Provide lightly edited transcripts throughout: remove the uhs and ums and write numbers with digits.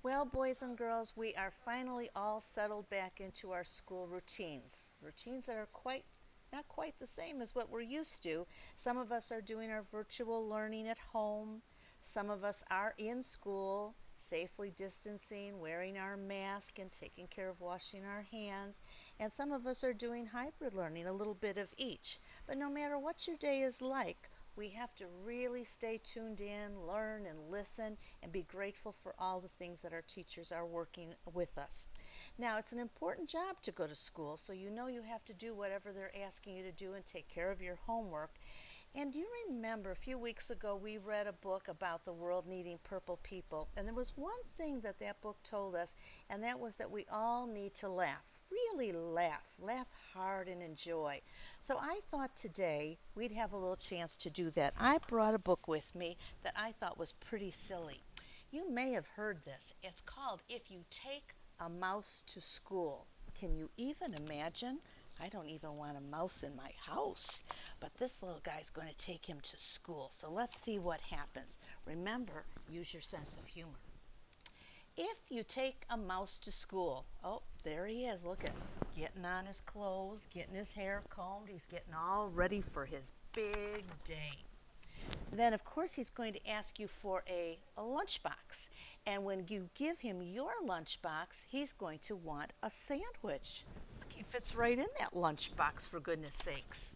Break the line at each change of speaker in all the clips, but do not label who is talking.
Well, boys and girls, we are finally all settled back into our school routines. Routines that are not quite the same as what we're used to. Some of us are doing our virtual learning at home. Some of us are in school, safely distancing, wearing our mask, and taking care of washing our hands. And some of us are doing hybrid learning, a little bit of each. But no matter what your day is like, we have to really stay tuned in, learn, and listen, and be grateful for all the things that our teachers are working with us. Now, it's an important job to go to school, so you know you have to do whatever they're asking you to do and take care of your homework. And do you remember a few weeks ago we read a book about the world needing purple people? And there was one thing that that book told us, and that was that we all need to laugh. Really laugh hard and enjoy. So I thought today we'd have a little chance to do that. I brought a book with me that I thought was pretty silly. You may have heard this. It's called If You Take a Mouse to School. Can you even imagine? I don't even want a mouse in my house, but this little guy's going to take him to school. So let's see what happens. Remember, use your sense of humor. If you take a mouse to school, oh, there he is, look at him, getting on his clothes, getting his hair combed, he's getting all ready for his big day. Then, of course, he's going to ask you for a lunchbox. And when you give him your lunchbox, he's going to want a sandwich. Look, he fits right in that lunchbox, for goodness sakes.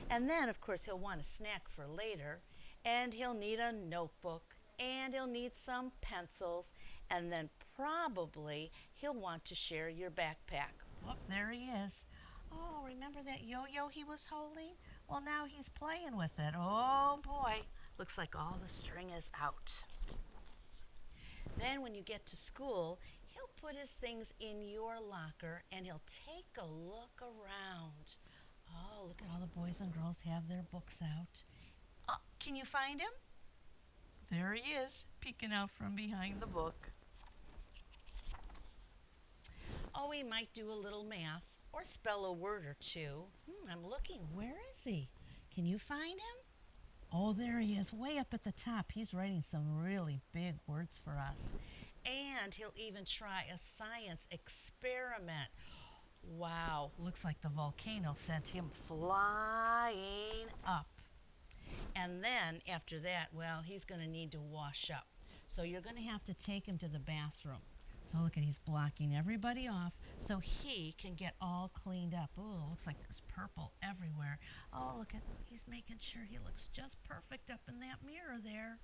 And then, of course, he'll want a snack for later, and he'll need a notebook, and he'll need some pencils, and then probably he'll want to share your backpack. Oh, there he is. Oh, remember that yo-yo he was holding? Well, now he's playing with it. Oh boy, looks like all the string is out. Then when you get to school, he'll put his things in your locker and he'll take a look around. Oh, look at all the boys and girls have their books out. Oh, can you find him? There he is, peeking out from behind the book. Oh, he might do a little math or spell a word or two. I'm looking. Where is he? Can you find him? Oh, there he is, way up at the top. He's writing some really big words for us. And he'll even try a science experiment. Wow, looks like the volcano sent him flying up. And then after that, well, he's going to need to wash up. So you're going to have to take him to the bathroom. So look at, he's blocking everybody off so he can get all cleaned up. Oh, looks like there's purple everywhere. Oh, look at, he's making sure he looks just perfect up in that mirror there.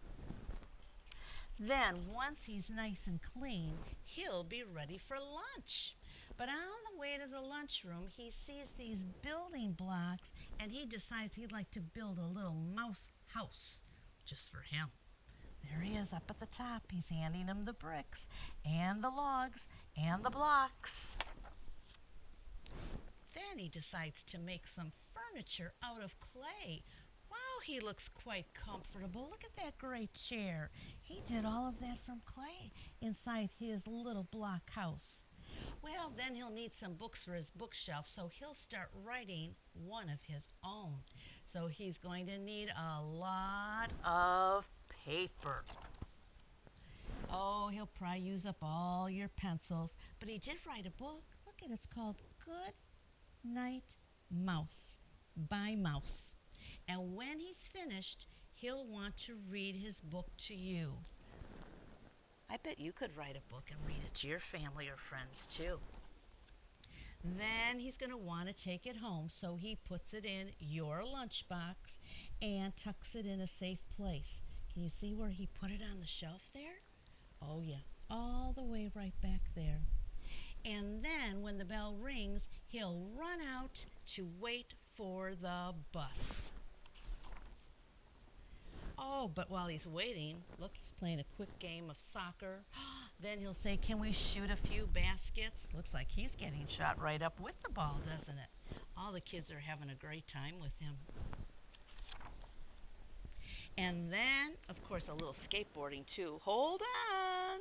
Then once he's nice and clean, he'll be ready for lunch. But on the way to the lunchroom, he sees these building blocks and he decides he'd like to build a little mouse house just for him. There he is up at the top. He's handing him the bricks and the logs and the blocks. Then he decides to make some furniture out of clay. Wow, he looks quite comfortable. Look at that great chair. He did all of that from clay inside his little block house. Well, then he'll need some books for his bookshelf, so he'll start writing one of his own. So he's going to need a lot of paper. Oh, he'll probably use up all your pencils, but he did write a book. Look at it, it's called Good Night Mouse by Mouse. And when he's finished, he'll want to read his book to you. I bet you could write a book and read it to your family or friends too. Then he's going to want to take it home, so he puts it in your lunchbox and tucks it in a safe place. Can you see where he put it on the shelf there? Oh yeah, all the way right back there. And then when the bell rings, he'll run out to wait for the bus. Oh, but while he's waiting, look, he's playing a quick game of soccer. Then he'll say, can we shoot a few baskets? Looks like he's getting shot right up with the ball, doesn't it? All the kids are having a great time with him. And then, of course, a little skateboarding too. Hold on.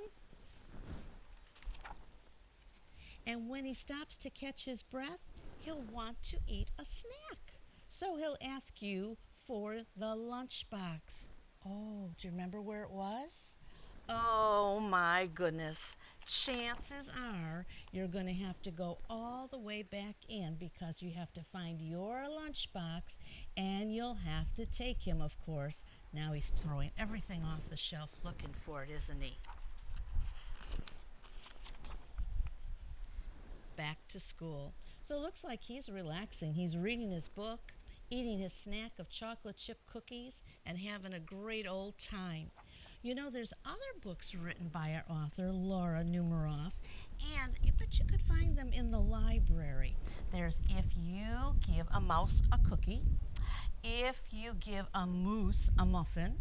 And when he stops to catch his breath, he'll want to eat a snack. So he'll ask you for the lunchbox. Oh, do you remember where it was? Oh my my goodness. Chances are you're going to have to go all the way back in because you have to find your lunchbox and you'll have to take him, of course. Now he's throwing everything off the shelf looking for it, isn't he? Back to school. So it looks like he's relaxing. He's reading his book, eating his snack of chocolate chip cookies, and having a great old time. You know, there's other books written by our author, Laura Numeroff, and you bet you could find them in the library. There's If You Give a Mouse a Cookie, If You Give a Moose a Muffin,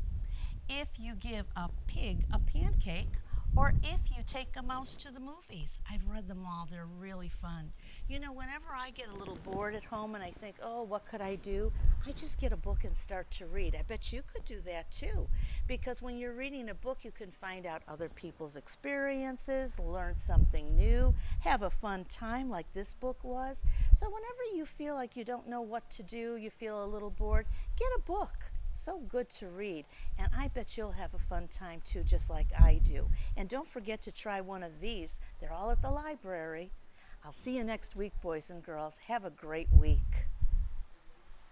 If You Give a Pig a Pancake, or If You Take a Mouse to the Movies. I've read them all. They're really fun. You know, whenever I get a little bored at home and I think, oh, what could I do? I just get a book and start to read. I bet you could do that too. Because when you're reading a book, you can find out other people's experiences, learn something new, have a fun time like this book was. So whenever you feel like you don't know what to do, you feel a little bored, get a book. So good to read, and I bet you'll have a fun time too, just like I do. And don't forget to try one of these. They're all at the library. I'll see you next week, boys and girls. Have a great week.